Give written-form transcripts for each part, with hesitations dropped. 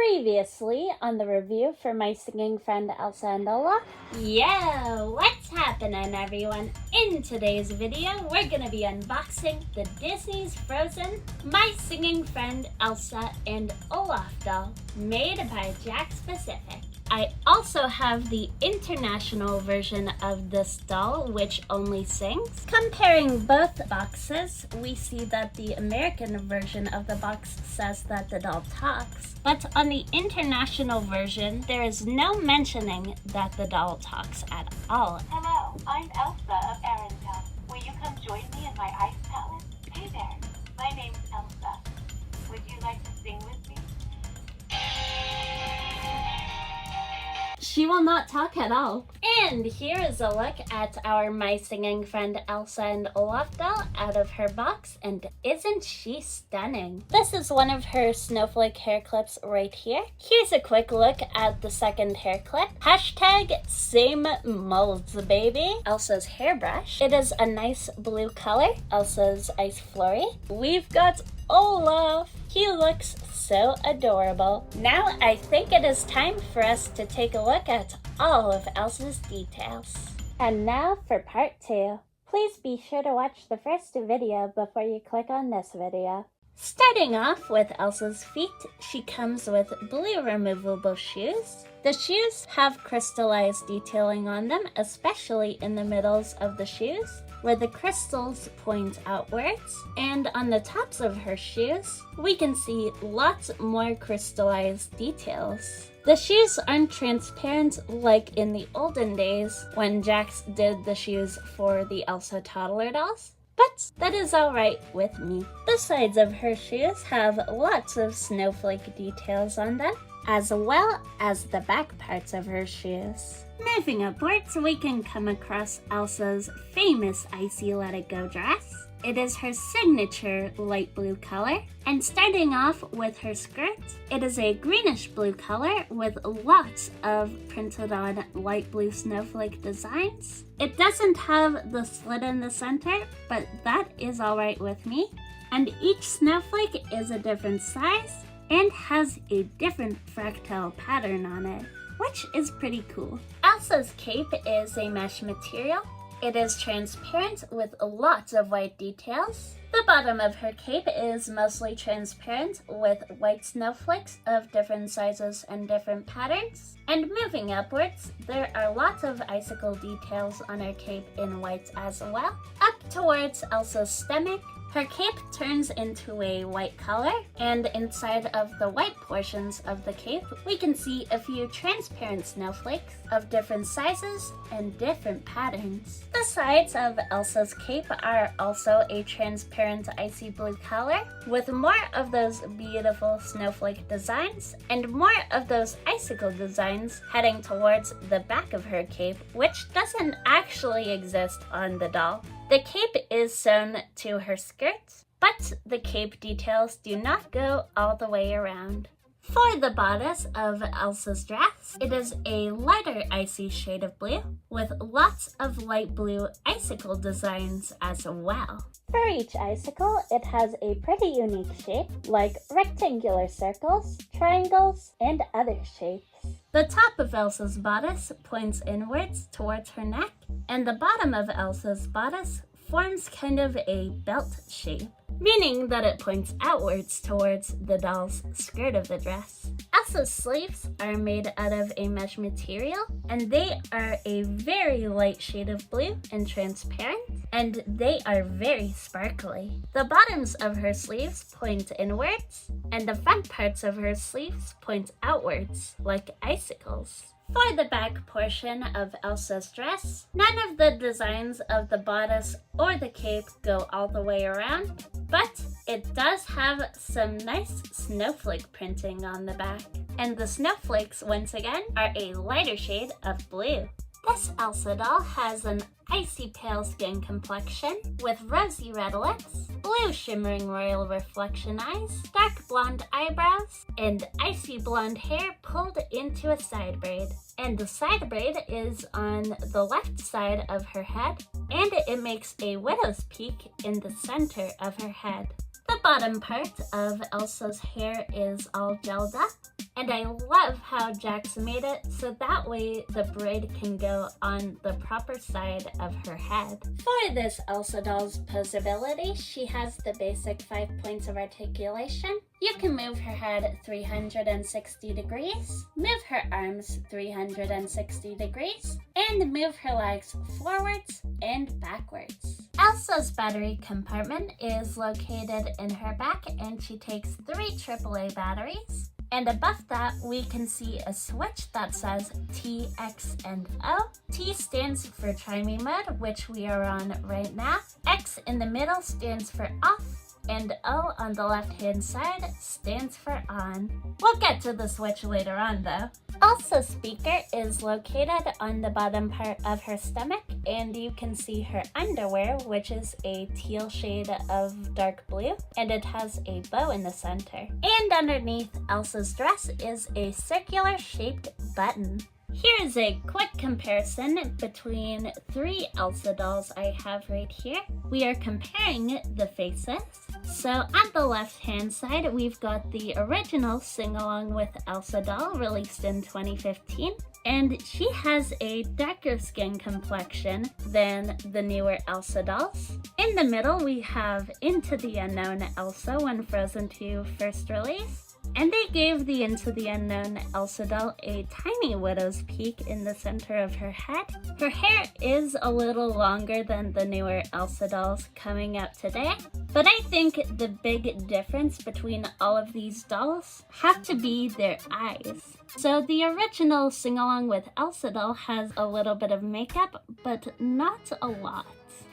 Previously on the review for my singing friend Elsa and Olaf. Yo, what's happening everyone? In today's video, we're gonna be unboxing the Disney's Frozen My Singing Friend Elsa and Olaf doll, made by Jakks. I also have the international version of this doll, which only sings. Comparing both boxes, we see that the American version of the box says that the doll talks, but on the international version, there is no mentioning that the doll talks at all. Hello, I'm Elsa of Arendelle. Will you come join me in my ice palace? Hey there, my name's Elsa. Would you like to sing with me? She will not talk at all. And here is a look at our My Singing Friend Elsa and Olaf doll out of her box, and isn't she stunning? This is one of her snowflake hair clips right here. Here's a quick look at the second hair clip. Hashtag same molds, baby. Elsa's hairbrush. It is a nice blue color. Elsa's ice flurry. We've got Olaf. He looks so adorable. Now I think it is time for us to take a look at all of Elsa's details. And now for part 2. Please be sure to watch the first video before you click on this video. Starting off with Elsa's feet, she comes with blue removable shoes. The shoes have crystallized detailing on them, especially in the middles of the shoes, where the crystals point outwards, and on the tops of her shoes, we can see lots more crystallized details. The shoes aren't transparent like in the olden days when Jakks did the shoes for the Elsa toddler dolls, but that is alright with me. The sides of her shoes have lots of snowflake details on them, as well as the back parts of her shoes. Moving upwards, we can come across Elsa's famous Icy Let It Go dress. It is her signature light blue color, and starting off with her skirt, it is a greenish blue color with lots of printed on light blue snowflake designs. It doesn't have the slit in the center, but that is alright with me, and each snowflake is a different size and has a different fractal pattern on it, which is pretty cool. Elsa's cape is a mesh material. It is transparent with lots of white details. The bottom of her cape is mostly transparent with white snowflakes of different sizes and different patterns. And moving upwards, there are lots of icicle details on her cape in white as well. Up towards Elsa's stomach, her cape turns into a white color, and inside of the white portions of the cape, we can see a few transparent snowflakes of different sizes and different patterns. The sides of Elsa's cape are also a transparent icy blue color, with more of those beautiful snowflake designs and more of those icicle designs heading towards the back of her cape, which doesn't actually exist on the doll. The cape is sewn to her skirt, but the cape details do not go all the way around. For the bodice of Elsa's dress, it is a lighter icy shade of blue with lots of light blue icicle designs as well. For each icicle, it has a pretty unique shape, like rectangular circles, triangles, and other shapes. The top of Elsa's bodice points inwards towards her neck, and the bottom of Elsa's bodice forms kind of a belt shape, meaning that it points outwards towards the doll's skirt of the dress. Elsa's sleeves are made out of a mesh material, and they are a very light shade of blue and transparent, and they are very sparkly. The bottoms of her sleeves point inwards, and the front parts of her sleeves point outwards, like icicles. For the back portion of Elsa's dress, none of the designs of the bodice or the cape go all the way around, but it does have some nice snowflake printing on the back. And the snowflakes, once again, are a lighter shade of blue. This Elsa doll has an icy pale skin complexion with rosy red lips, blue shimmering royal reflection eyes, dark blonde eyebrows, and icy blonde hair pulled into a side braid. And the side braid is on the left side of her head, and it makes a widow's peak in the center of her head. The bottom part of Elsa's hair is all gelled up, And I love how Jakks made it so that way the braid can go on the proper side of her head. For this Elsa doll's posability, she has the basic 5 points of articulation. You can move her head 360 degrees, move her arms 360 degrees, and move her legs forwards and backwards. Elsa's battery compartment is located in her back, and she takes 3 AAA batteries. And above that, we can see a switch that says T, X, and O. T stands for try me mode, which we are on right now. X in the middle stands for off, and O on the left-hand side stands for on. We'll get to the switch later on though. Elsa's speaker is located on the bottom part of her stomach, and you can see her underwear, which is a teal shade of dark blue, and it has a bow in the center. And underneath Elsa's dress is a circular shaped button. Here's a quick comparison between 3 Elsa dolls I have right here. We are comparing the faces. So on the left-hand side, we've got the original Sing Along with Elsa doll released in 2015. And she has a darker skin complexion than the newer Elsa dolls. In the middle, we have Into the Unknown Elsa when Frozen 2 first released. And they gave the Into the Unknown Elsa doll a tiny widow's peak in the center of her head. Her hair is a little longer than the newer Elsa dolls coming out today, but I think the big difference between all of these dolls have to be their eyes. So the original Sing Along with Elsa doll has a little bit of makeup, but not a lot.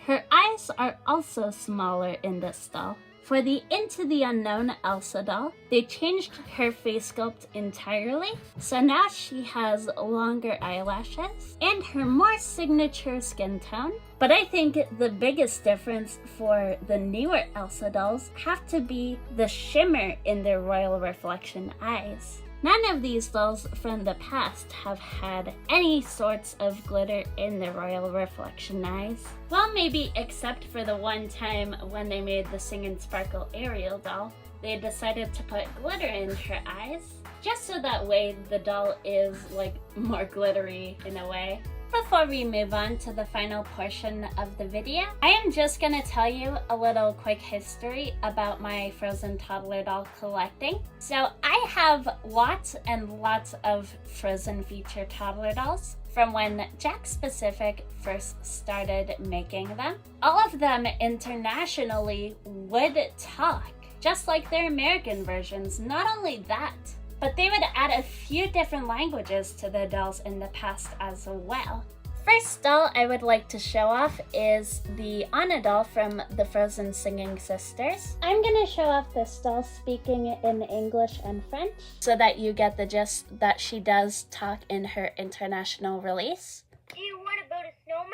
Her eyes are also smaller in this doll. For the Into the Unknown Elsa doll, they changed her face sculpt entirely, so now she has longer eyelashes and her more signature skin tone. But I think the biggest difference for the newer Elsa dolls have to be the shimmer in their royal reflection eyes. None of these dolls from the past have had any sorts of glitter in their royal reflection eyes. Well, maybe except for the one time when they made the Sing and Sparkle Ariel doll, they decided to put glitter in her eyes, just so that way the doll is like more glittery in a way. Before we move on to the final portion of the video, I am just gonna tell you a little quick history about my Frozen toddler doll collecting. So I have lots and lots of Frozen feature toddler dolls from when Jakks Specific first started making them. All of them internationally would talk, just like their American versions. Not only that, but they would add a few different languages to their dolls in the past as well. First doll I would like to show off is the Anna doll from the Frozen Singing Sisters. I'm gonna show off this doll speaking in English and French so that you get the gist that she does talk in her international release. Do you want to build a snowman?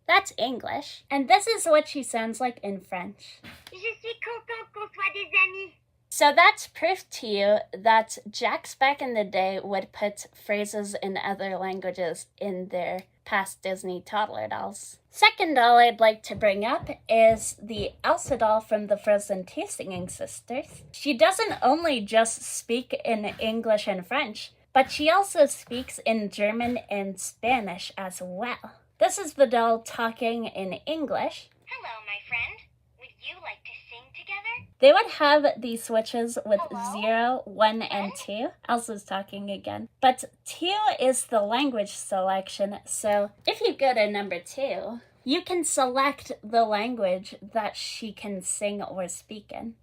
That's English. And this is what she sounds like in French. Je suis content qu'on soit des amis. So that's proof to you that Jakks back in the day would put phrases in other languages in their past Disney toddler dolls. Second doll I'd like to bring up is the Elsa doll from the Frozen 2 Singing Sisters. She doesn't only just speak in English and French, but she also speaks in German and Spanish as well. This is the doll talking in English. Hello, my friend. Would you like to sing together? They would have these switches with Hello? 0, 1, and 2. Elsa's talking again. But 2 is the language selection, so if you go to number 2, you can select the language that she can sing or speak in.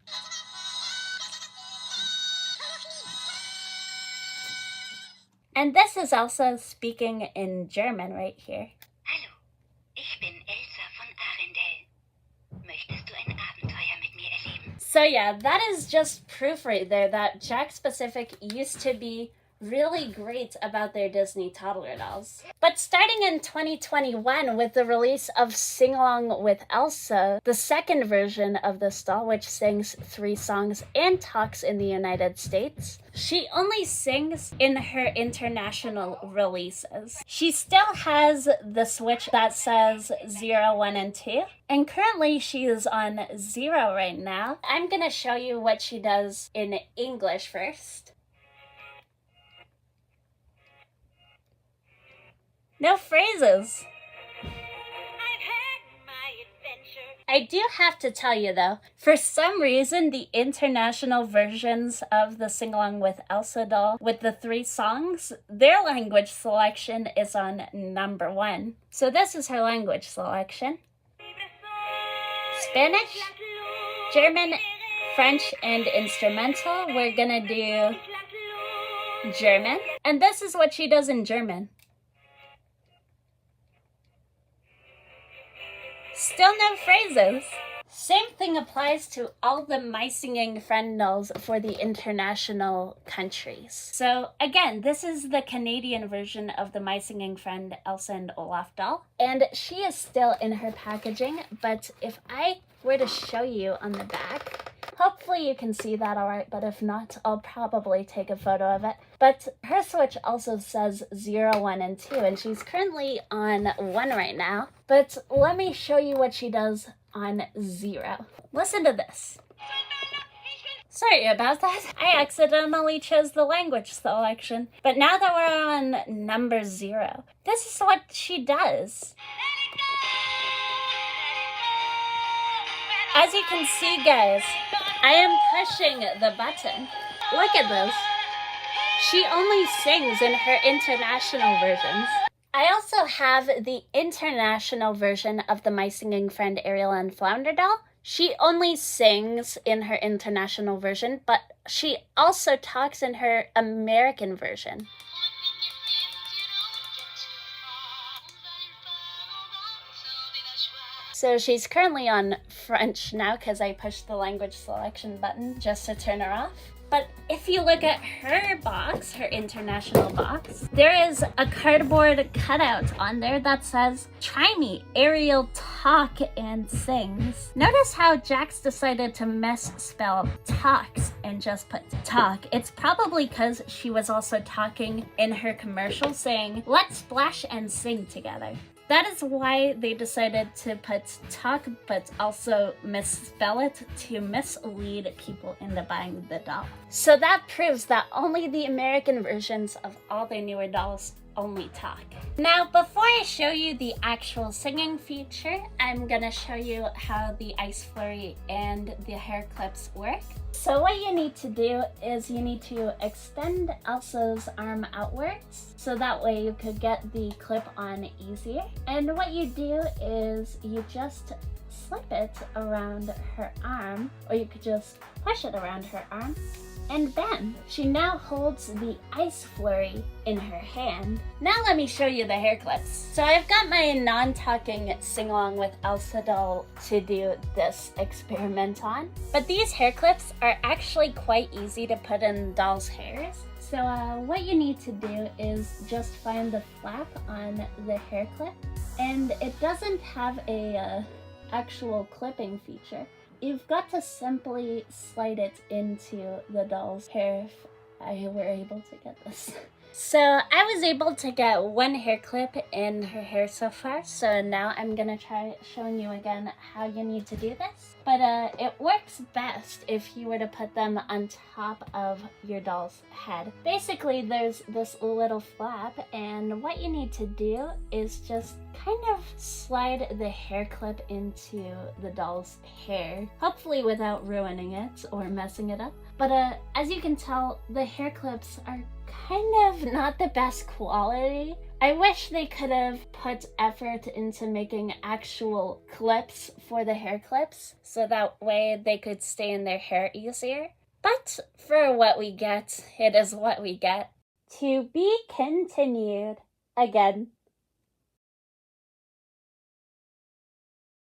And this is Elsa speaking in German right here. Hallo, ich bin Elsa von Arendelle. Möchtest du ein Abenteuer mit mir erleben? So yeah, that is just proof right there that Jakks Specific used to be really great about their Disney toddler dolls. But starting in 2021 with the release of Sing Along with Elsa, the second version of this doll, which sings 3 songs and talks in the United States, she only sings in her international releases. She still has the switch that says 0, 1, and 2, and currently she is on 0 right now. I'm gonna show you what she does in English first. No phrases. I do have to tell you though, for some reason the international versions of the sing-along with Elsa doll with the 3 songs, their language selection is on number 1. So this is her language selection. Spanish, German, French, and instrumental. We're gonna do German. And this is what she does in German. Still no phrases. Same thing applies to all the My Singing Friend dolls for the international countries. So again, this is the Canadian version of the My Singing Friend Elsa and Olaf doll. And she is still in her packaging, but if I were to show you on the back, hopefully you can see that all right, but if not, I'll probably take a photo of it. But her switch also says 0, 1, and 2, and she's currently on 1 right now. But let me show you what she does on 0. Listen to this. Sorry about that. I accidentally chose the language selection. But now that we're on number 0, this is what she does. As you can see, guys, I am pushing the button. Look at this. She only sings in her international versions. I also have the international version of the My Singing Friend Ariel and Flounder doll. She only sings in her international version, but she also talks in her American version. So she's currently on French now because I pushed the language selection button just to turn her off. But if you look at her box, her international box, there is a cardboard cutout on there that says, "Try me, Ariel talk and sings." Notice how Jakks decided to misspell talks and just put talk. It's probably because she was also talking in her commercial saying, "Let's splash and sing together." That is why they decided to put talk, but also misspell it to mislead people into buying the doll. So that proves that only the American versions of all their newer dolls only talk. Now, before I show you the actual singing feature, I'm gonna show you how the ice flurry and the hair clips work. So what you need to do is you need to extend Elsa's arm outwards, so that way you could get the clip on easier. And what you do is you just slip it around her arm, or you could just push it around her arm, and bam! She now holds the ice flurry in her hand. Now let me show you the hair clips. So I've got my non-talking sing-along with Elsa doll to do this experiment on. But these hair clips are actually quite easy to put in doll's hairs. So what you need to do is just find the flap on the hair clip. And it doesn't have a actual clipping feature. You've got to simply slide it into the doll's hair if I were able to get this. So I was able to get 1 hair clip in her hair so far, so now I'm gonna try showing you again how you need to do this. But it works best if you were to put them on top of your doll's head. Basically, there's this little flap, and what you need to do is just kind of slide the hair clip into the doll's hair, hopefully without ruining it or messing it up. But as you can tell, the hair clips are kind of not the best quality. I wish they could have put effort into making actual clips for the hair clips, so that way they could stay in their hair easier. But for what we get, it is what we get. To be continued. Again.